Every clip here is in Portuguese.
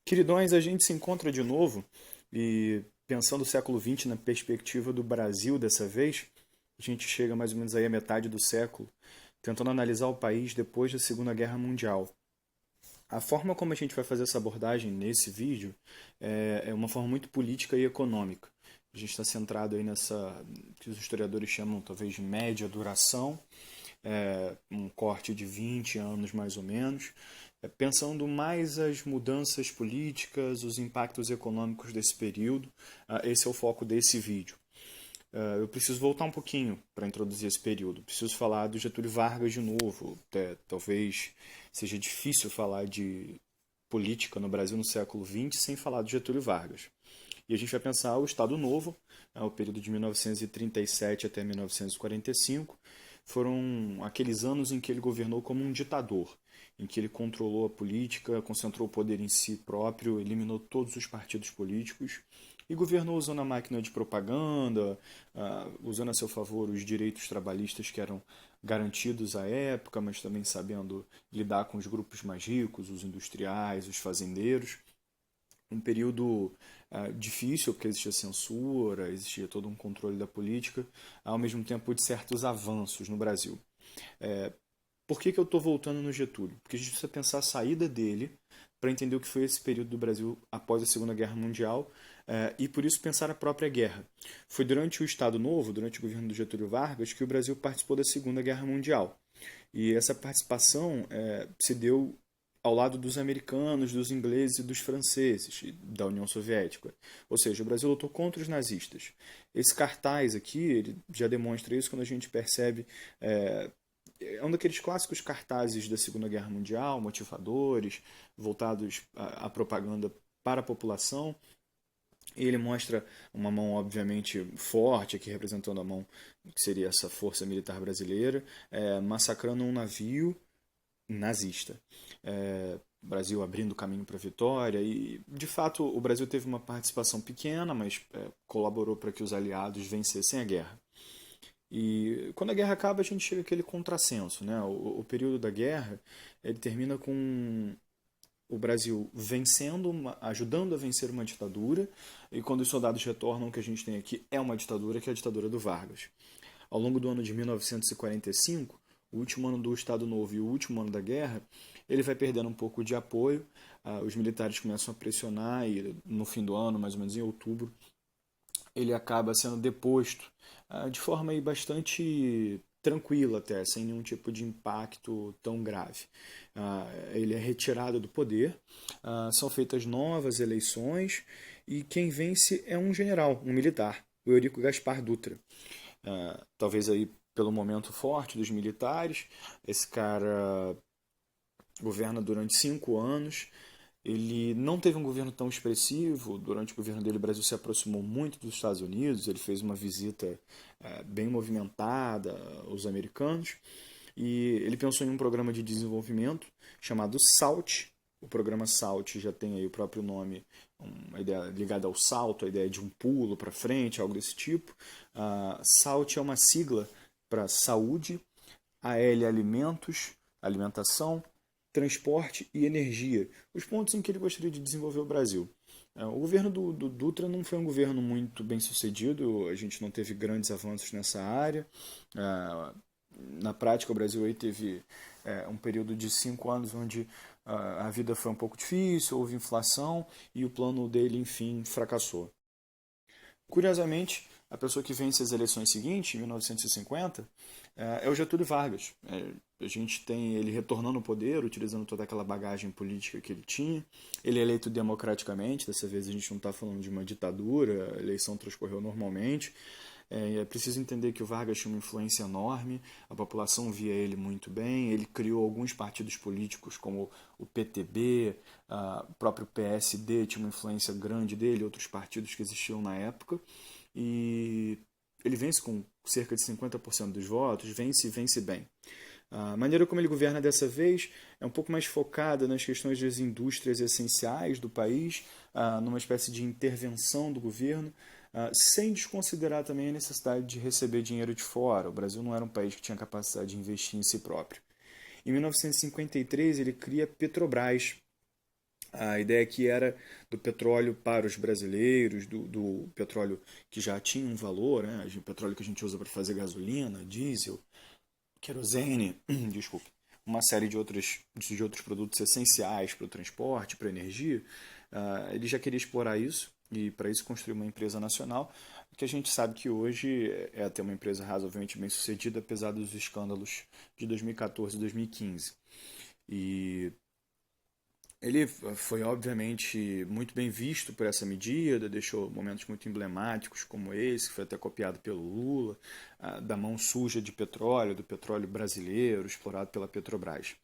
Queridões, a gente se encontra de novo e pensando o século XX na perspectiva do Brasil dessa vez, a gente chega mais ou menos aí à metade do século, tentando analisar o país depois da Segunda Guerra Mundial. A forma como a gente vai fazer essa abordagem nesse vídeo é uma forma muito política e econômica. A gente está centrado aí nessa que os historiadores chamam talvez de média duração, um corte de 20 anos mais ou menos, pensando mais as mudanças políticas, os impactos econômicos desse período. Esse é o foco desse vídeo. Eu preciso voltar um pouquinho para introduzir esse período. Preciso falar do Getúlio Vargas de novo. Talvez seja difícil falar de política no Brasil no século XX sem falar do Getúlio Vargas. E a gente vai pensar o Estado Novo, o período de 1937 até 1945. Foram aqueles anos em que ele governou como um ditador, em que ele controlou a política, concentrou o poder em si próprio, eliminou todos os partidos políticos e governou usando a máquina de propaganda, usando a seu favor os direitos trabalhistas que eram garantidos à época, mas também sabendo lidar com os grupos mais ricos, os industriais, os fazendeiros. Um período difícil, porque existia censura, existia todo um controle da política, ao mesmo tempo de certos avanços no Brasil. Por que eu estou voltando no Getúlio? Porque a gente precisa pensar a saída dele para entender o que foi esse período do Brasil após a Segunda Guerra Mundial e, por isso, pensar a própria guerra. Foi durante o Estado Novo, durante o governo do Getúlio Vargas, que o Brasil participou da Segunda Guerra Mundial. E essa participação se deu ao lado dos americanos, dos ingleses e dos franceses, da União Soviética. Ou seja, o Brasil lutou contra os nazistas. Esse cartaz aqui ele já demonstra isso quando a gente percebe é um daqueles clássicos cartazes da Segunda Guerra Mundial, motivadores, voltados à propaganda para a população. Ele mostra uma mão, obviamente, forte, aqui representando a mão que seria essa força militar brasileira, massacrando um navio nazista. O Brasil abrindo caminho para a vitória e, de fato, o Brasil teve uma participação pequena, mas colaborou para que os aliados vencessem a guerra. E quando a guerra acaba, a gente chega àquele contrassenso, né? O período da guerra, ele termina com o Brasil vencendo, ajudando a vencer uma ditadura, e quando os soldados retornam, o que a gente tem aqui é uma ditadura, que é a ditadura do Vargas. Ao longo do ano de 1945, o último ano do Estado Novo e o último ano da guerra, ele vai perdendo um pouco de apoio, os militares começam a pressionar e no fim do ano, mais ou menos em outubro, ele acaba sendo deposto de forma aí bastante tranquila até, sem nenhum tipo de impacto tão grave. Ele é retirado do poder, são feitas novas eleições e quem vence é um general, um militar, o Eurico Gaspar Dutra. Talvez aí pelo momento forte dos militares, esse cara governa durante 5 anos. Ele não teve um governo tão expressivo. Durante o governo dele, o Brasil se aproximou muito dos Estados Unidos. Ele fez uma visita bem movimentada aos americanos. E ele pensou em um programa de desenvolvimento chamado SALT. O programa SALT já tem aí o próprio nome, uma ideia ligada ao salto, a ideia de um pulo para frente, algo desse tipo. SALT é uma sigla para saúde, AL alimentos, alimentação, transporte e energia, os pontos em que ele gostaria de desenvolver o Brasil. O governo do Dutra não foi um governo muito bem sucedido, a gente não teve grandes avanços nessa área. Na prática, o Brasil aí teve um período de 5 anos onde a vida foi um pouco difícil, houve inflação e o plano dele, enfim, fracassou. Curiosamente, a pessoa que vence as eleições seguintes, em 1950, é o Getúlio Vargas. A gente tem ele retornando ao poder, utilizando toda aquela bagagem política que ele tinha. Ele é eleito democraticamente, dessa vez a gente não está falando de uma ditadura, a eleição transcorreu normalmente. É preciso entender que o Vargas tinha uma influência enorme, a população via ele muito bem, ele criou alguns partidos políticos como o PTB, o próprio PSD tinha uma influência grande dele, outros partidos que existiam na época, e ele vence com cerca de 50% dos votos, vence e vence bem. A maneira como ele governa dessa vez é um pouco mais focada nas questões das indústrias essenciais do país, numa espécie de intervenção do governo, sem desconsiderar também a necessidade de receber dinheiro de fora. O Brasil não era um país que tinha capacidade de investir em si próprio. Em 1953, ele cria Petrobras. A ideia aqui era do petróleo para os brasileiros, do petróleo que já tinha um valor, né? O petróleo que a gente usa para fazer gasolina, diesel, querosene, desculpe, uma série de outros produtos essenciais para o transporte, para a energia. Ele já queria explorar isso e, para isso, construiu uma empresa nacional, que a gente sabe que hoje é até uma empresa razoavelmente bem sucedida, apesar dos escândalos de 2014 e 2015. E ele foi, obviamente, muito bem visto por essa medida, deixou momentos muito emblemáticos como esse, que foi até copiado pelo Lula, da mão suja de petróleo, do petróleo brasileiro, explorado pela Petrobras.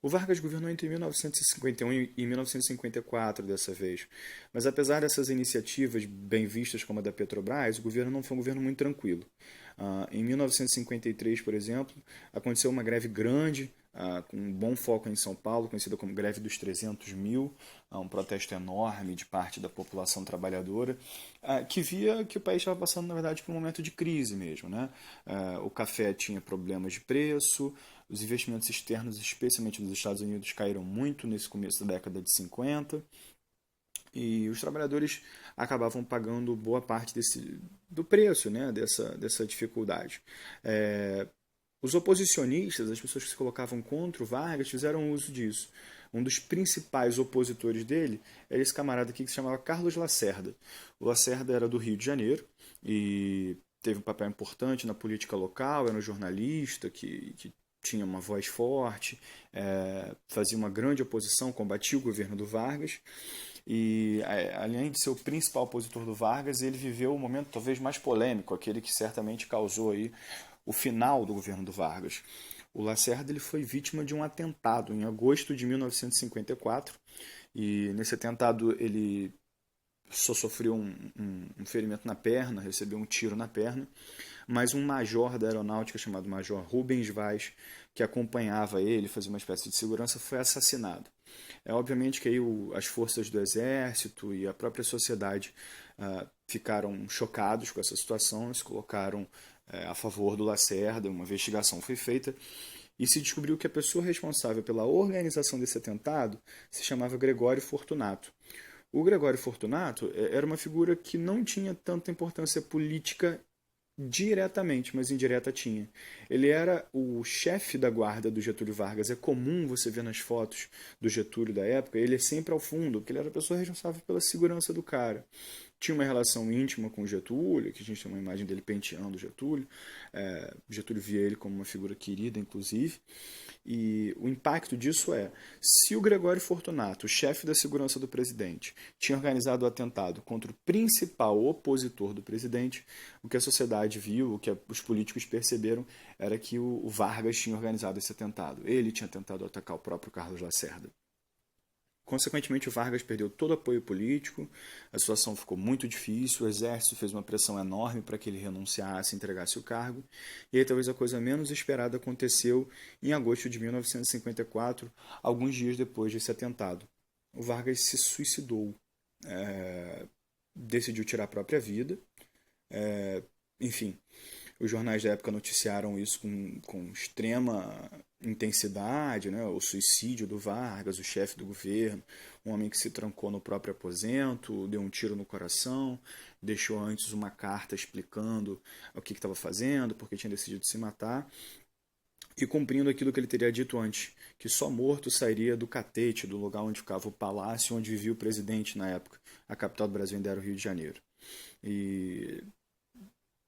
O Vargas governou entre 1951 e 1954 dessa vez, mas apesar dessas iniciativas bem vistas como a da Petrobras, o governo não foi um governo muito tranquilo. Em 1953, por exemplo, aconteceu uma greve grande, com um bom foco em São Paulo, conhecida como Greve dos 300 mil, um protesto enorme de parte da população trabalhadora, que via que o país estava passando, na verdade, por um momento de crise mesmo. Né? O café tinha problemas de preço, os investimentos externos, especialmente dos Estados Unidos, caíram muito nesse começo da década de 50, e os trabalhadores acabavam pagando boa parte do preço, né, dessa dificuldade. Os oposicionistas, as pessoas que se colocavam contra o Vargas, fizeram uso disso. Um dos principais opositores dele era esse camarada aqui que se chamava Carlos Lacerda. O Lacerda era do Rio de Janeiro e teve um papel importante na política local, era um jornalista que tinha uma voz forte, fazia uma grande oposição, combatia o governo do Vargas. E, além de ser o principal opositor do Vargas, ele viveu o momento talvez mais polêmico, aquele que certamente causou aí o final do governo do Vargas. O Lacerda ele foi vítima de um atentado em agosto de 1954, e nesse atentado ele só sofreu um ferimento na perna, recebeu um tiro na perna, mas um major da aeronáutica chamado Major Rubens Vaz, que acompanhava ele, fazia uma espécie de segurança, foi assassinado. Obviamente que aí as forças do exército e a própria sociedade ficaram chocados com essa situação, se colocaram a favor do Lacerda, uma investigação foi feita e se descobriu que a pessoa responsável pela organização desse atentado se chamava Gregório Fortunato. O Gregório Fortunato era uma figura que não tinha tanta importância política diretamente, mas indireta tinha. Ele era o chefe da guarda do Getúlio Vargas. É comum você ver nas fotos do Getúlio da época, ele é sempre ao fundo, porque ele era a pessoa responsável pela segurança do cara. Tinha uma relação íntima com o Getúlio, que a gente tem uma imagem dele penteando o Getúlio. Getúlio via ele como uma figura querida, inclusive. E o impacto disso se o Gregório Fortunato, o chefe da segurança do presidente, tinha organizado o atentado contra o principal opositor do presidente, o que a sociedade viu, o que os políticos perceberam, era que o Vargas tinha organizado esse atentado. Ele tinha tentado atacar o próprio Carlos Lacerda. Consequentemente, o Vargas perdeu todo o apoio político, a situação ficou muito difícil, o exército fez uma pressão enorme para que ele renunciasse e entregasse o cargo, e aí talvez a coisa menos esperada aconteceu em agosto de 1954, alguns dias depois desse atentado. O Vargas se suicidou, decidiu tirar a própria vida, enfim, os jornais da época noticiaram isso com extrema intensidade, né? O suicídio do Vargas, o chefe do governo, um homem que se trancou no próprio aposento, deu um tiro no coração, deixou antes uma carta explicando o que estava fazendo, porque tinha decidido se matar, e cumprindo aquilo que ele teria dito antes, que só morto sairia do catete, do lugar onde ficava o palácio onde vivia o presidente na época. A capital do Brasil ainda era o Rio de Janeiro. E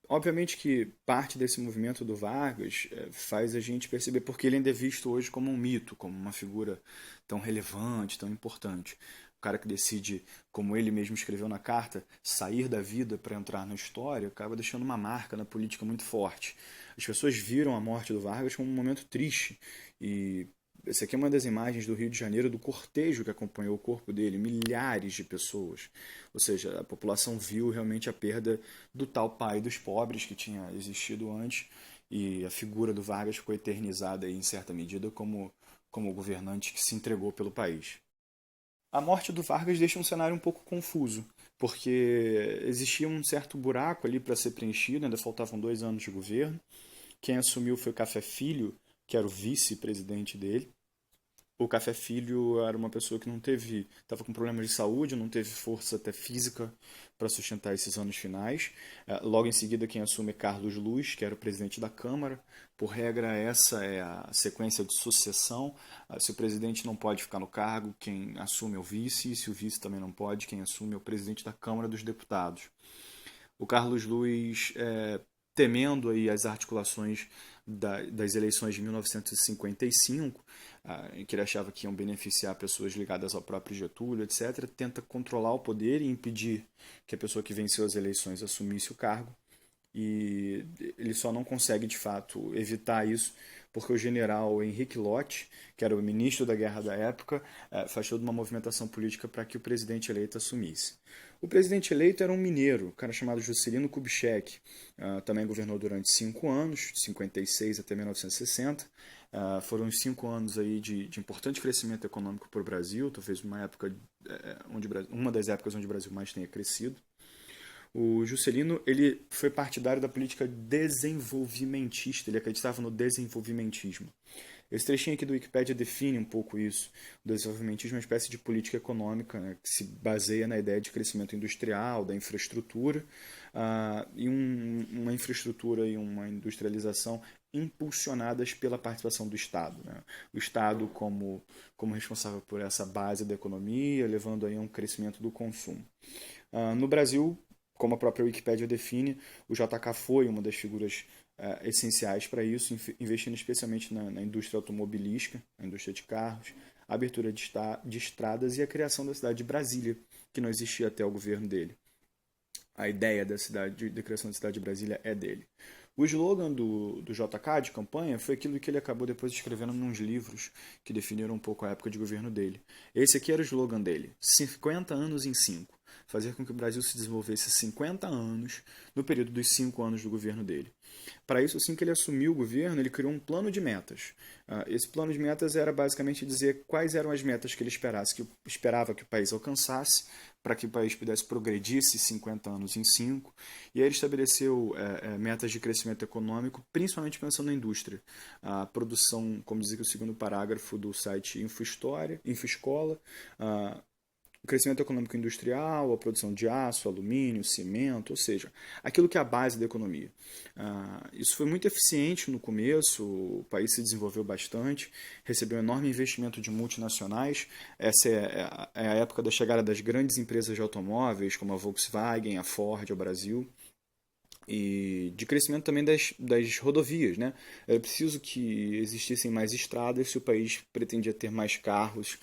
obviamente que parte desse movimento do Vargas faz a gente perceber porque ele ainda é visto hoje como um mito, como uma figura tão relevante, tão importante. O cara que decide, como ele mesmo escreveu na carta, sair da vida para entrar na história, acaba deixando uma marca na política muito forte. As pessoas viram a morte do Vargas como um momento triste e essa aqui é uma das imagens do Rio de Janeiro, do cortejo que acompanhou o corpo dele, milhares de pessoas. Ou seja, a população viu realmente a perda do tal pai dos pobres que tinha existido antes, e a figura do Vargas ficou eternizada em certa medida como governante que se entregou pelo país. A morte do Vargas deixa um cenário um pouco confuso, porque existia um certo buraco ali para ser preenchido, ainda faltavam 2 anos de governo. Quem assumiu foi o Café Filho, que era o vice-presidente dele. O Café Filho era uma pessoa que não teve, estava com problemas de saúde, não teve força até física para sustentar esses anos finais. Logo em seguida, quem assume é Carlos Luz, que era o presidente da Câmara. Por regra, essa é a sequência de sucessão. Se o presidente não pode ficar no cargo, quem assume é o vice, e se o vice também não pode, quem assume é o presidente da Câmara dos Deputados. O Carlos Luz, temendo aí as articulações das eleições de 1955, em que ele achava que iam beneficiar pessoas ligadas ao próprio Getúlio, etc., tenta controlar o poder e impedir que a pessoa que venceu as eleições assumisse o cargo. E ele só não consegue, de fato, evitar isso, porque o general Henrique Lott, que era o ministro da guerra da época, faz toda uma movimentação política para que o presidente eleito assumisse. O presidente eleito era um mineiro, um cara chamado Juscelino Kubitschek, também governou durante 5 anos, de 56 até 1960. Foram os 5 anos aí de importante crescimento econômico para o Brasil, talvez uma das épocas onde o Brasil mais tenha crescido. O Juscelino, ele foi partidário da política desenvolvimentista, ele acreditava no desenvolvimentismo. Esse trechinho aqui do Wikipedia define um pouco isso. O desenvolvimentismo é uma espécie de política econômica, né, que se baseia na ideia de crescimento industrial, da infraestrutura, e uma infraestrutura e uma industrialização impulsionadas pela participação do Estado. Né? O Estado como responsável por essa base da economia, levando aí a um crescimento do consumo. No Brasil, como a própria Wikipédia define, o JK foi uma das figuras essenciais para isso, investindo especialmente na indústria automobilística, na indústria de carros, a abertura de estradas e a criação da cidade de Brasília, que não existia até o governo dele. A ideia da criação da cidade de Brasília é dele. O slogan do JK de campanha foi aquilo que ele acabou depois escrevendo nos livros que definiram um pouco a época de governo dele. Esse aqui era o slogan dele: 50 anos em 5. Fazer com que o Brasil se desenvolvesse 50 anos no período dos 5 anos do governo dele. Para isso, assim que ele assumiu o governo, ele criou um plano de metas. Esse plano de metas era basicamente dizer quais eram as metas que ele esperava que o país alcançasse para que o país pudesse progredir esses 50 anos em 5. E aí ele estabeleceu metas de crescimento econômico, principalmente pensando na indústria. A produção, como dizia o segundo parágrafo do site InfoEscola, o crescimento econômico industrial, a produção de aço, alumínio, cimento, ou seja, aquilo que é a base da economia. Isso foi muito eficiente no começo, o país se desenvolveu bastante, recebeu um enorme investimento de multinacionais. Essa é a época da chegada das grandes empresas de automóveis, como a Volkswagen, a Ford ao Brasil, e de crescimento também das rodovias. Né? Era preciso que existissem mais estradas se o país pretendia ter mais carros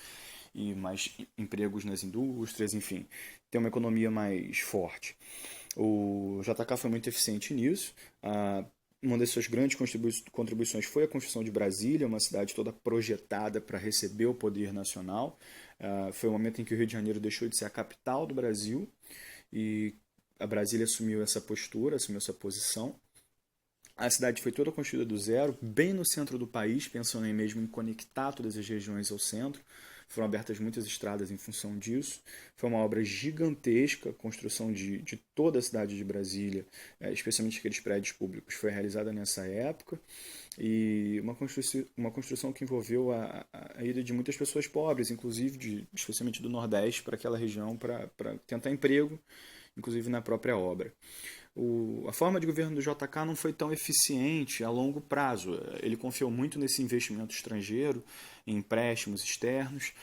e mais empregos nas indústrias, enfim, ter uma economia mais forte. O JK foi muito eficiente nisso. Uma das suas grandes contribuições foi a construção de Brasília, uma cidade toda projetada para receber o poder nacional. Foi o momento em que o Rio de Janeiro deixou de ser a capital do Brasil e a Brasília assumiu essa postura, assumiu essa posição. A cidade foi toda construída do zero, bem no centro do país, pensando mesmo em conectar todas as regiões ao centro. Foram abertas muitas estradas em função disso. Foi uma obra gigantesca, a construção de toda a cidade de Brasília, especialmente aqueles prédios públicos, foi realizada nessa época. E uma construção que envolveu a ida de muitas pessoas pobres, inclusive especialmente do Nordeste, para aquela região, para tentar emprego, inclusive na própria obra. A forma de governo do JK não foi tão eficiente a longo prazo. Ele confiou muito nesse investimento estrangeiro, em empréstimos externos,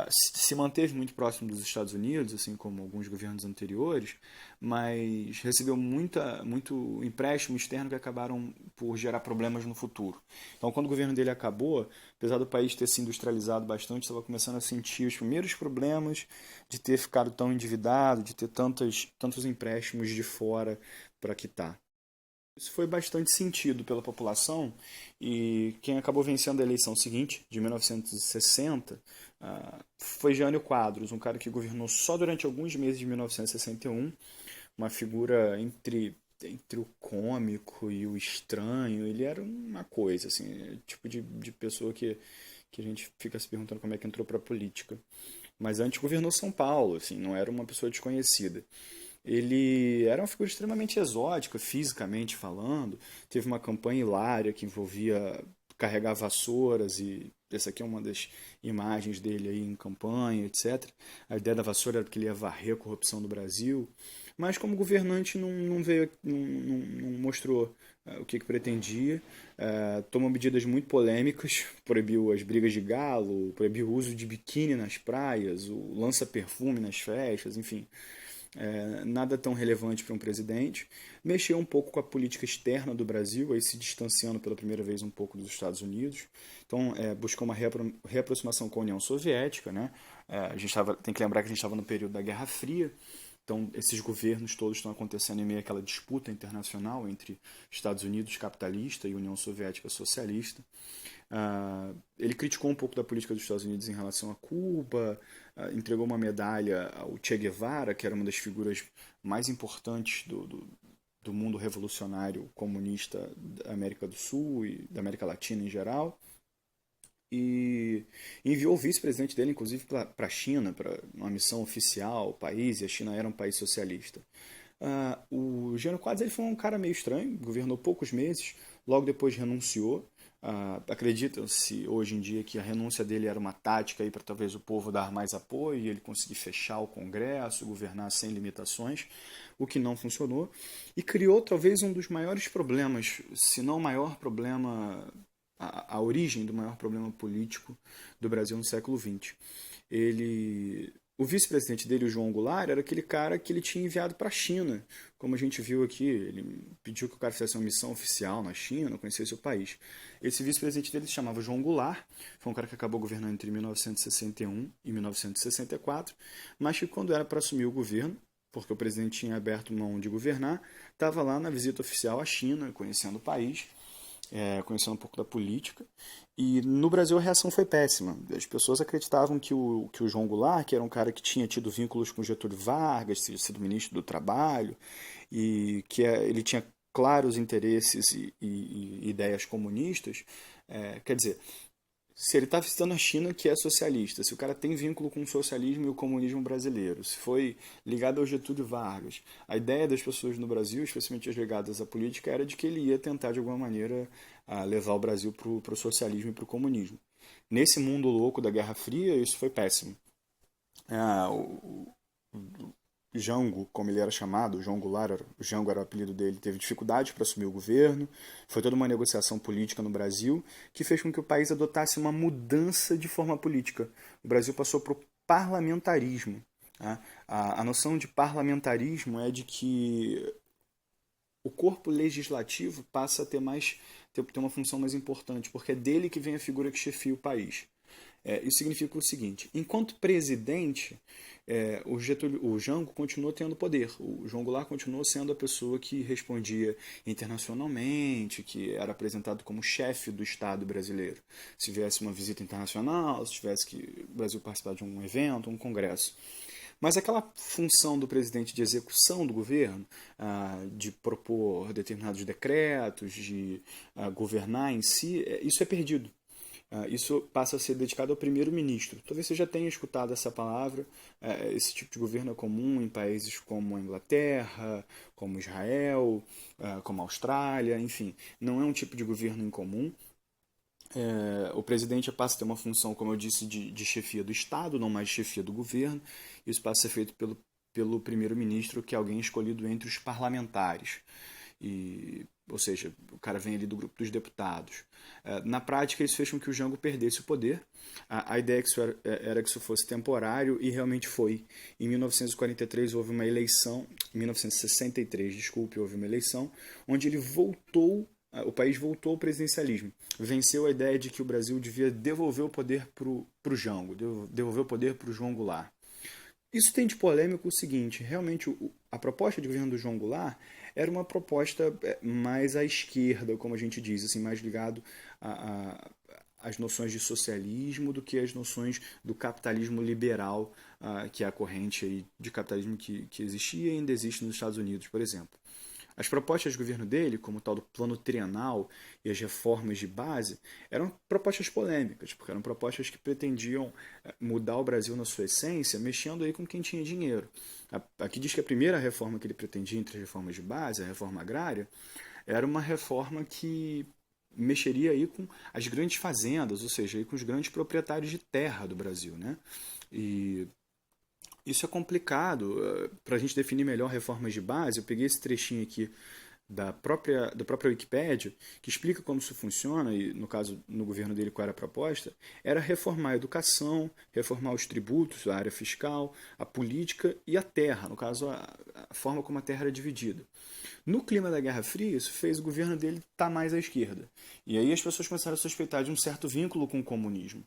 se manteve muito próximo dos Estados Unidos, assim como alguns governos anteriores, mas recebeu muito empréstimo externo que acabaram por gerar problemas no futuro. Então, quando o governo dele acabou, apesar do país ter se industrializado bastante, estava começando a sentir os primeiros problemas de ter ficado tão endividado, de ter tantos empréstimos de fora para quitar. Isso foi bastante sentido pela população e quem acabou vencendo a eleição seguinte, de 1960, foi Jânio Quadros, um cara que governou só durante alguns meses de 1961, uma figura entre o cômico e o estranho. Ele era uma coisa, assim, tipo de pessoa que a gente fica se perguntando como é que entrou para a política. Mas antes governou São Paulo, assim, não era uma pessoa desconhecida. Ele era uma figura extremamente exótica, fisicamente falando. Teve uma campanha hilária que envolvia carregar vassouras, e essa aqui é uma das imagens dele aí em campanha, etc. A ideia da vassoura era porque ele ia varrer a corrupção do Brasil, mas como governante não veio, não mostrou o que pretendia. Tomou medidas muito polêmicas, proibiu as brigas de galo, proibiu o uso de biquíni nas praias, o lança-perfume nas festas, enfim. Nada tão relevante para um presidente. Mexeu um pouco com a política externa do Brasil, aí se distanciando pela primeira vez um pouco dos Estados Unidos. Então, buscou uma reaproximação com a União Soviética, né? Tem que lembrar que a gente estava no período da Guerra Fria. Então, esses governos todos estão acontecendo em meio àquela disputa internacional entre Estados Unidos capitalista e União Soviética socialista. Ele criticou um pouco da política dos Estados Unidos em relação a Cuba, entregou uma medalha ao Che Guevara, que era uma das figuras mais importantes do mundo revolucionário comunista da América do Sul e da América Latina em geral. E enviou o vice-presidente dele, inclusive, para a China, para uma missão oficial, o país, e a China era um país socialista. O Jânio Quadros ele foi um cara meio estranho, governou poucos meses, logo depois renunciou. Acredita-se hoje em dia que a renúncia dele era uma tática para talvez o povo dar mais apoio e ele conseguir fechar o Congresso, governar sem limitações, o que não funcionou, e criou talvez um dos maiores problemas, se não o maior problema, a origem do maior problema político do Brasil no século XX. O vice-presidente dele, o João Goulart, era aquele cara que ele tinha enviado para a China. Como a gente viu aqui, ele pediu que o cara fizesse uma missão oficial na China, conhecesse o país. Esse vice-presidente dele se chamava João Goulart, foi um cara que acabou governando entre 1961 e 1964, mas que quando era para assumir o governo, porque o presidente tinha aberto mão de governar, estava lá na visita oficial à China, conhecendo o país, conhecendo um pouco da política. E no Brasil a reação foi péssima. As pessoas acreditavam que o João Goulart, que era um cara que tinha tido vínculos com Getúlio Vargas, tinha sido ministro do Trabalho, e que ele tinha claros interesses e ideias comunistas, quer dizer, se ele está visitando a China, que é socialista, se o cara tem vínculo com o socialismo e o comunismo brasileiro, se foi ligado ao Getúlio Vargas, a ideia das pessoas no Brasil, especialmente as ligadas à política, era de que ele ia tentar de alguma maneira levar o Brasil para o socialismo e para o comunismo. Nesse mundo louco da Guerra Fria, isso foi péssimo. O Jango, como ele era chamado, João Goulart, o Jango era o apelido dele, teve dificuldade para assumir o governo. Foi toda uma negociação política no Brasil que fez com que o país adotasse uma mudança de forma política. O Brasil passou para o parlamentarismo. Tá? A noção de parlamentarismo é de que o corpo legislativo passa a ter uma função mais importante, porque é dele que vem a figura que chefia o país. Isso significa o seguinte: enquanto presidente, o Jango continuou tendo poder. O João Goulart continuou sendo a pessoa que respondia internacionalmente, que era apresentado como chefe do Estado brasileiro. Se viesse uma visita internacional, se tivesse que o Brasil participar de um evento, um congresso. Mas aquela função do presidente de execução do governo, de propor determinados decretos, de governar em si, isso é perdido. Isso passa a ser dedicado ao primeiro-ministro. Talvez você já tenha escutado essa palavra. Esse tipo de governo é comum em países como a Inglaterra, como Israel, como a Austrália, enfim. Não é um tipo de governo incomum. O presidente passa a ter uma função, como eu disse, de chefia do Estado, não mais de chefia do governo. Isso passa a ser feito pelo primeiro-ministro, que é alguém escolhido entre os parlamentares. Ou seja, o cara vem ali do grupo dos deputados. Na prática, isso fez com que o Jango perdesse o poder. A ideia era que isso fosse temporário, e realmente foi. Em 1943 houve uma eleição, em 1963, desculpe, houve uma eleição, onde o país voltou ao presidencialismo. Venceu a ideia de que o Brasil devia devolver o poder para o Jango, devolver o poder para o João Goulart. Isso tem de polêmico o seguinte: realmente a proposta de governo do João Goulart era uma proposta mais à esquerda, como a gente diz, assim, mais ligado às noções de socialismo do que às noções do capitalismo liberal, que é a corrente aí de capitalismo que existia e ainda existe nos Estados Unidos, por exemplo. As propostas de governo dele, como o tal do plano trienal e as reformas de base, eram propostas polêmicas, porque eram propostas que pretendiam mudar o Brasil na sua essência, mexendo aí com quem tinha dinheiro. Aqui diz que a primeira reforma que ele pretendia entre as reformas de base, a reforma agrária, era uma reforma que mexeria aí com as grandes fazendas, ou seja, aí com os grandes proprietários de terra do Brasil, né? E isso é complicado. Para a gente definir melhor reformas de base, eu peguei esse trechinho aqui da própria Wikipédia, que explica como isso funciona, e no caso, no governo dele, qual era a proposta, era reformar a educação, reformar os tributos, a área fiscal, a política e a terra, no caso, a forma como a terra era dividida. No clima da Guerra Fria, isso fez o governo dele estar mais à esquerda. E aí as pessoas começaram a suspeitar de um certo vínculo com o comunismo.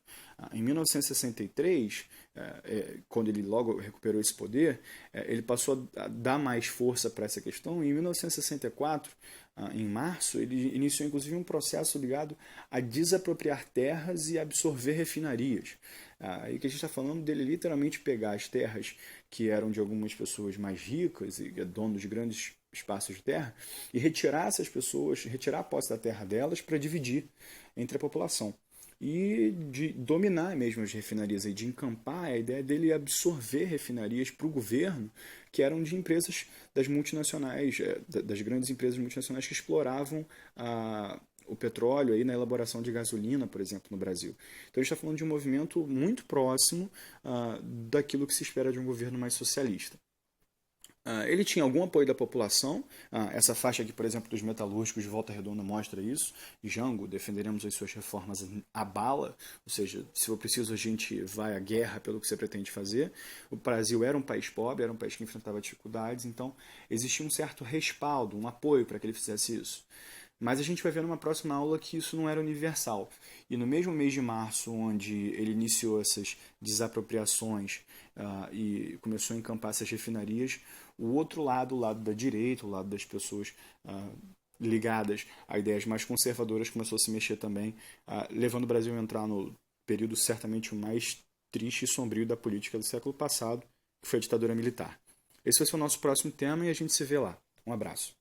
Em 1963, quando ele logo recuperou esse poder, ele passou a dar mais força para essa questão. E em 1964, em março, ele iniciou inclusive um processo ligado a desapropriar terras e absorver refinarias. Aí que a gente está falando dele literalmente pegar as terras que eram de algumas pessoas mais ricas e donos de grandes espaços de terra e retirar essas pessoas, retirar a posse da terra delas para dividir entre a população. E de dominar mesmo as refinarias, e de encampar a ideia dele absorver refinarias para o governo, que eram de empresas das multinacionais, das grandes empresas multinacionais que exploravam o petróleo aí na elaboração de gasolina, por exemplo, no Brasil. Então a gente está falando de um movimento muito próximo daquilo que se espera de um governo mais socialista. Ele tinha algum apoio da população. Essa faixa aqui, por exemplo, dos metalúrgicos de Volta Redonda mostra isso. Jango, defenderemos as suas reformas à bala, ou seja, se for preciso a gente vai à guerra pelo que você pretende fazer. O Brasil era um país pobre, era um país que enfrentava dificuldades, então existia um certo respaldo, um apoio para que ele fizesse isso. Mas a gente vai ver numa próxima aula que isso não era universal. E no mesmo mês de março, onde ele iniciou essas desapropriações e começou a encampar essas refinarias, o outro lado, o lado da direita, o lado das pessoas ligadas a ideias mais conservadoras, começou a se mexer também, levando o Brasil a entrar no período certamente o mais triste e sombrio da política do século passado, que foi a ditadura militar. Esse vai ser o nosso próximo tema e a gente se vê lá. Um abraço.